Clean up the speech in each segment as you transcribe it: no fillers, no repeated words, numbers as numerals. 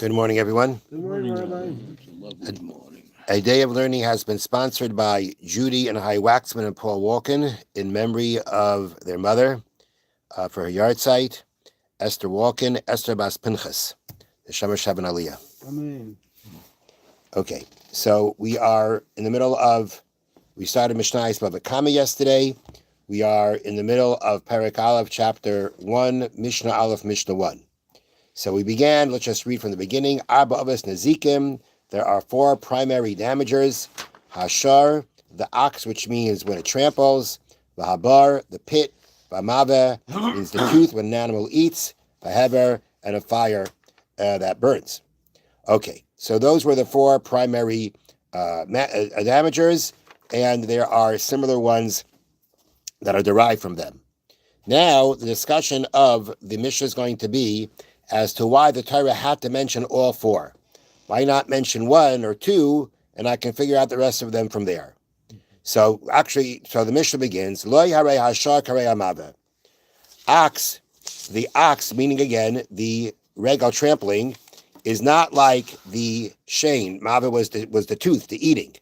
Good morning, everyone. Good morning, Rabbi. Good morning. A day of learning has been sponsored by Judy and Hai Waxman and Paul Walken in memory of their mother for her yard site, Esther Walken, Esther Bas Pinchas, the Shamash Haben Aliyah. Amen. Okay, so we are in the middle of, we started Mishna Bava Kamma yesterday. We are in the middle of Perek Aleph, chapter 1, Mishna Aleph, Mishnah 1. So we began, let's just read from the beginning. Arba Avos Nezikim. There are 4 primary damagers. Hashar, the ox, which means when it tramples. Vahabar, the pit. Vamave means the tooth when an animal eats. Vahever, and a fire that burns. Okay, so those were the 4 primary damagers, and there are similar ones that are derived from them. Now, the discussion of the Mishnah is going to be as to why the Torah had to mention all 4. Why not mention 1 or 2, and I can figure out the rest of them from there. So the Mishnah begins, Lo yarei hashar karei amave. Ox, the ox, meaning again, the regal trampling, is not like the shane. Mave was the tooth, the eating.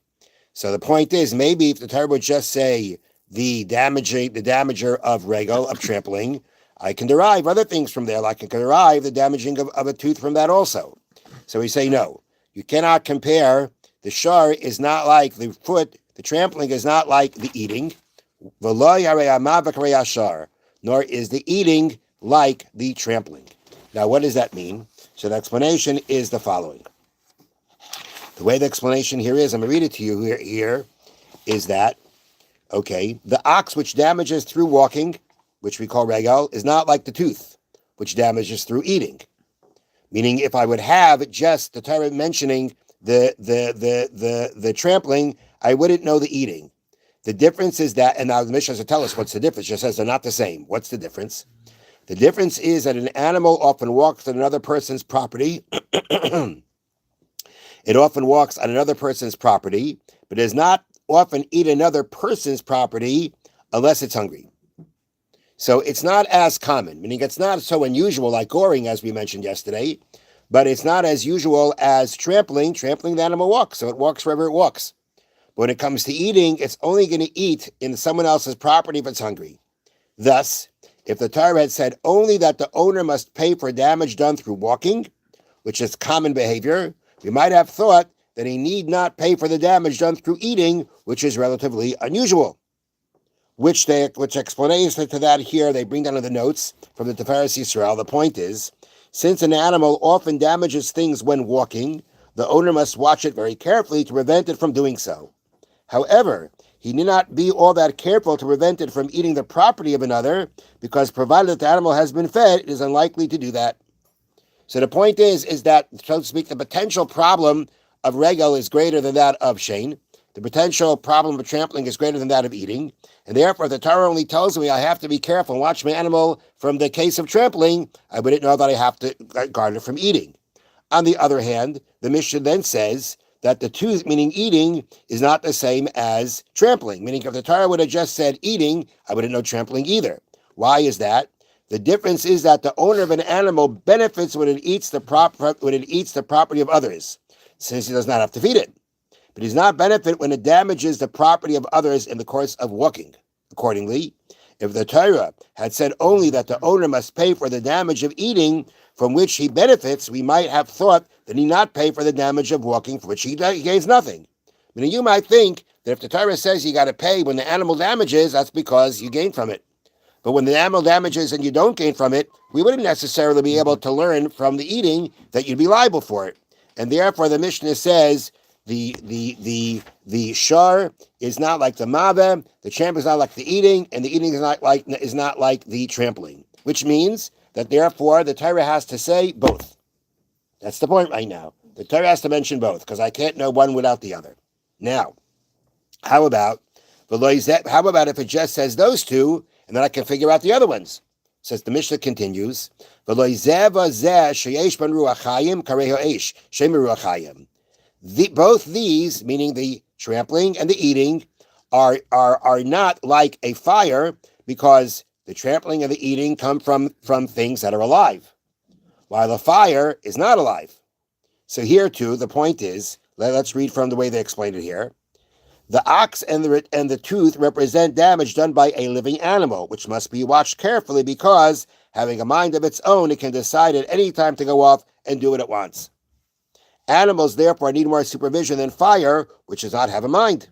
So the point is, maybe if the Torah would just say the damager of regal, of trampling, I can derive other things from there, like I can derive the damaging of a tooth from that also. So we say, no, you cannot compare. The shar is not like the foot, the trampling is not like the eating. Nor is the eating like the trampling. Now, what does that mean? So the explanation is the following. The way the explanation here is, I'm going to read it to you here is that, okay, the ox which damages through walking, which we call regal, is not like the tooth, which damages through eating. Meaning, if I would have just the Torah mentioning the trampling, I wouldn't know the eating. The difference is that, and now the Mishnah doesn't tell us what's the difference. It just says they're not the same. What's the difference? The difference is that an animal often walks on another person's property. It often walks on another person's property, but does not often eat another person's property unless it's hungry. So it's not as common, meaning it's not so unusual like goring, as we mentioned yesterday, but it's not as usual as trampling. Trampling, the animal walks, so it walks wherever it walks. But when it comes to eating, it's only going to eat in someone else's property if it's hungry. Thus, if the Torah had said only that the owner must pay for damage done through walking, which is common behavior, we might have thought that he need not pay for the damage done through eating, which is relatively unusual. Which explanation to that here, they bring down in the notes from the Tiferes Yisrael. The point is, since an animal often damages things when walking, the owner must watch it very carefully to prevent it from doing so. However, he need not be all that careful to prevent it from eating the property of another, because provided that the animal has been fed, it is unlikely to do that. So the point is that, so to speak, the potential problem of regal is greater than that of shane. The potential problem of trampling is greater than that of eating. And therefore, the Torah only tells me I have to be careful and watch my animal from the case of trampling. I wouldn't know that I have to guard it from eating. On the other hand, the Mishnah then says that the tooth, meaning eating, is not the same as trampling. Meaning if the Torah would have just said eating, I wouldn't know trampling either. Why is that? The difference is that the owner of an animal benefits when it eats the property of others, since he does not have to feed it. But he does not benefit when it damages the property of others in the course of walking. Accordingly, if the Torah had said only that the owner must pay for the damage of eating from which he benefits, we might have thought that he not pay for the damage of walking for which he gains nothing. Meaning you might think that if the Torah says you got to pay when the animal damages, that's because you gain from it. But when the animal damages and you don't gain from it, we wouldn't necessarily be able to learn from the eating that you'd be liable for it. And therefore the Mishnah says the shar is not like the mave, the trampling is not like the eating, and the eating is not like the trampling. Which means that therefore the Torah has to say both. That's the point right now. The Torah has to mention both, because I can't know one without the other. Now, how about if it just says those two, and then I can figure out the other ones? Says the Mishnah continues, both these, meaning the trampling and the eating, are not like a fire, because the trampling and the eating come from things that are alive, while the fire is not alive. So here too, the point is, let's read from the way they explained it here. The ox and the tooth represent damage done by a living animal, which must be watched carefully because, having a mind of its own, it can decide at any time to go off and do what it wants. Animals, therefore, need more supervision than fire, which does not have a mind.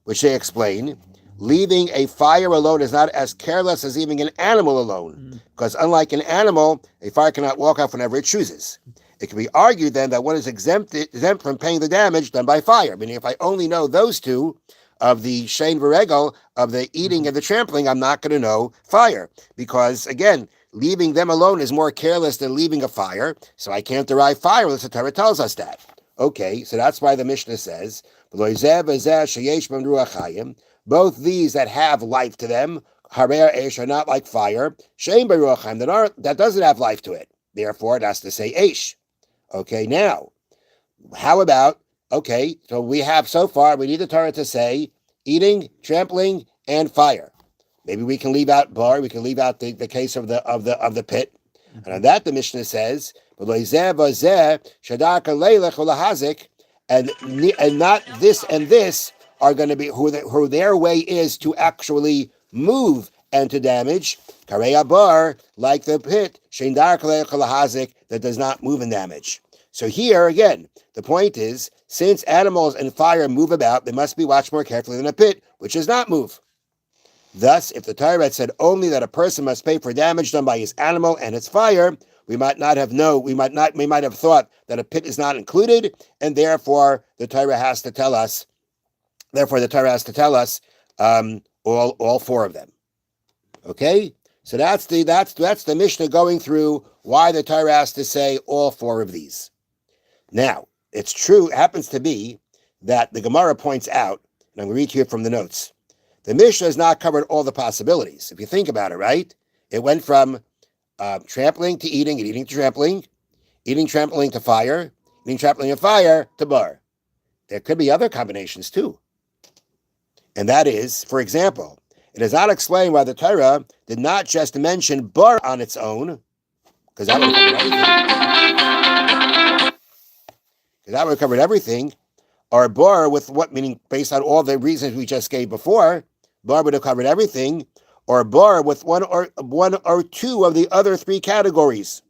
Which they explain, leaving a fire alone is not as careless as leaving an animal alone, because unlike an animal, a fire cannot walk off whenever it chooses. It can be argued then that one is exempt from paying the damage done by fire. Meaning, if I only know those two, of the shein v'regel, of the eating and the trampling, I'm not going to know fire. Because, again, leaving them alone is more careless than leaving a fire, so I can't derive fire unless the Torah tells us that. Okay, so that's why the Mishnah says, both these that have life to them, harer esh, are not like fire, shein beruachayim, that doesn't have life to it. Therefore, it has to say esh. Okay, now, how about, okay, so we have so far, we need the Torah to say eating, trampling, and fire. Maybe we can leave out bar, we can leave out the case of the pit. Mm-hmm. And on that the Mishnah says, and not this and this are going to be who their way is to actually move and to damage. Karei bar, like the pit, that does not move and damage. So here again, the point is, since animals and fire move about, they must be watched more carefully than a pit, which does not move. Thus, if the Torah had said only that a person must pay for damage done by his animal and its fire, we might have thought that a pit is not included, and therefore the Torah has to tell us. All four of them. Okay, so that's the Mishnah going through why the Torah has to say all four of these. Now, it's true. It happens to be that the Gemara points out, and I'm going to read here from the notes. The Mishnah has not covered all the possibilities. If you think about it, right? It went from trampling to eating, and eating to trampling, eating, trampling to fire, eating, trampling to fire to bar. There could be other combinations too. And that is, for example, it is not explained why the Torah did not just mention bar on its own, because that would have covered everything. Or bar with what, meaning based on all the reasons we just gave before, bar would have covered everything. Or bar with one or two of the other three categories.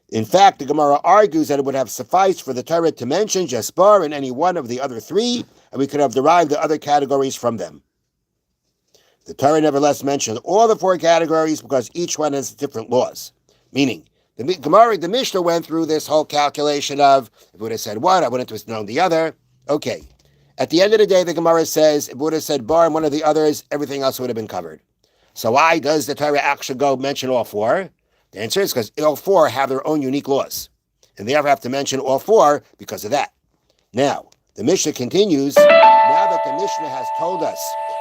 In fact, the Gemara argues that it would have sufficed for the Torah to mention just bar in any one of the other three, and we could have derived the other categories from them. The Torah nevertheless mentioned all the four categories because each one has different laws. Meaning, the Mishnah went through this whole calculation of, if it would have said one, I wouldn't have known the other. Okay. At the end of the day, the Gemara says, if it would have said bar and one of the others, everything else would have been covered. So why does the Torah actually go mention all four? The answer is because all four have their own unique laws. And they ever have to mention all four because of that. Now, the Mishnah continues, now that the Mishnah has told us,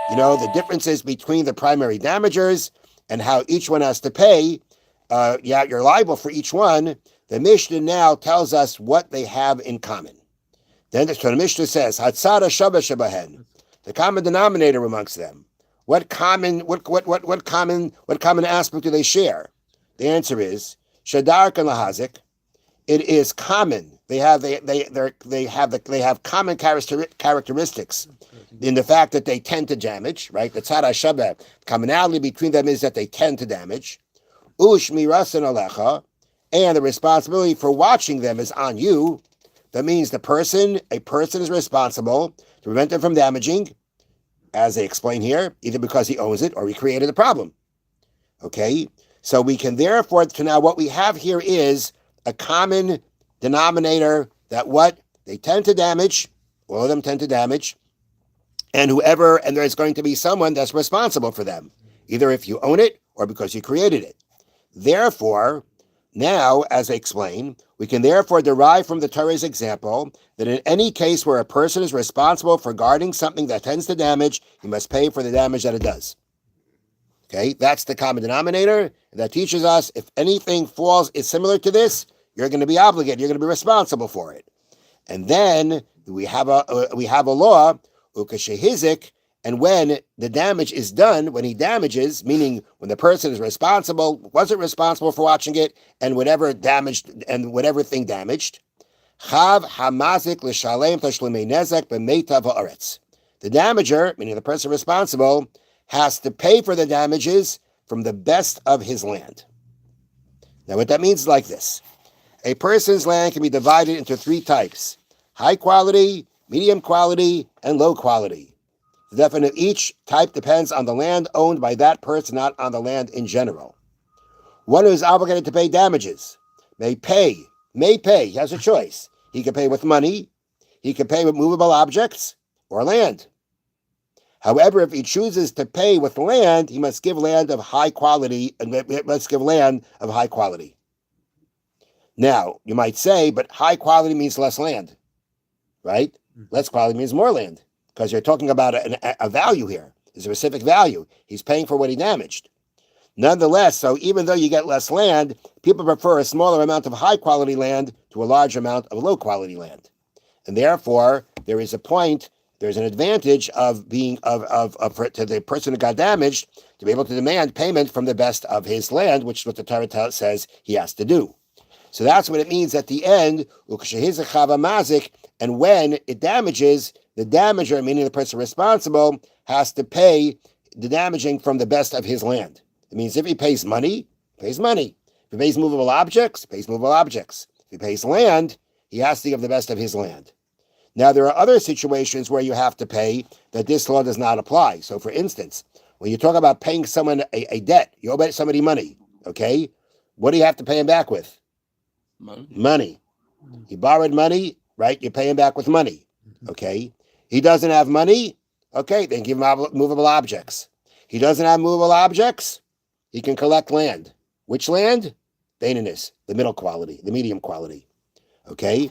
the differences between the primary damagers and how each one has to pay, you're liable for each one, the Mishnah now tells us what they have in common. Then the Mishnah says, Hatzara Shaba Shabahen, the common denominator amongst them. What common aspect do they share? The answer is Shadark and Lahazik. It is common. They have common characteristics in the fact that they tend to damage. Right, the Tzara Shaba commonality between them is that they tend to damage. Ush mirasan alecha, and the responsibility for watching them is on you. That means a person is responsible to prevent them from damaging, as they explain here, either because he owns it or he created the problem. Okay, so we can therefore, to now what we have here is a common denominator that what they tend to damage, all of them tend to damage, and there's going to be someone that's responsible for them, either if you own it or because you created it. Therefore, now, as I explain, we can therefore derive from the Torah's example that in any case where a person is responsible for guarding something that tends to damage, he must pay for the damage that it does. Okay, that's the common denominator. That teaches us if anything is similar to this, you're going to be obligated, you're going to be responsible for it. And then we have a law, ukashehizik, And when the damage is done, when he damages, meaning when the person is responsible, wasn't responsible for watching it, and whatever damaged and whatever thing damaged, chav hamazik l'shalem tashlimei nezek b'meitav haaretz. The damager, meaning the person responsible, has to pay for the damages from the best of his land. Now, what that means is like this. A person's land can be divided into three types: high quality, medium quality, and low quality. The definition of each type depends on the land owned by that person, not on the land in general. One who is obligated to pay damages may pay, he has a choice. He can pay with money, he can pay with movable objects, or land. However, if he chooses to pay with land, he must give land of high quality, Now, you might say, but high quality means less land, right? Less quality means more land, because you're talking about a value here, a specific value. He's paying for what he damaged. Nonetheless, so even though you get less land, people prefer a smaller amount of high quality land to a large amount of low quality land. And therefore, there is there's an advantage of being to the person who got damaged to be able to demand payment from the best of his land, which is what the Torah says he has to do. So that's what it means at the end, and when it damages, the damager, meaning the person responsible, has to pay the damaging from the best of his land. It means if he pays money, pays money. If he pays movable objects, pays movable objects. If he pays land, he has to give the best of his land. Now, there are other situations where you have to pay that this law does not apply. So, for instance, when you talk about paying someone a debt, you owe somebody money, okay? What do you have to pay him back with? Money. He borrowed money, right? You pay him back with money, okay? He doesn't have money, okay, then give him movable objects. He doesn't have movable objects, he can collect land. Which land? Baininus, the middle quality, the medium quality, okay?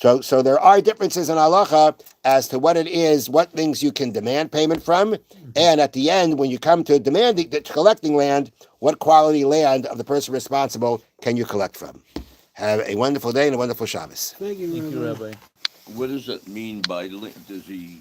So there are differences in halacha as to what it is, what things you can demand payment from, and at the end, when you come to collecting land, what quality land of the person responsible can you collect from? Have a wonderful day and a wonderful Shabbos. Thank you, Rabbi. What does that mean by does he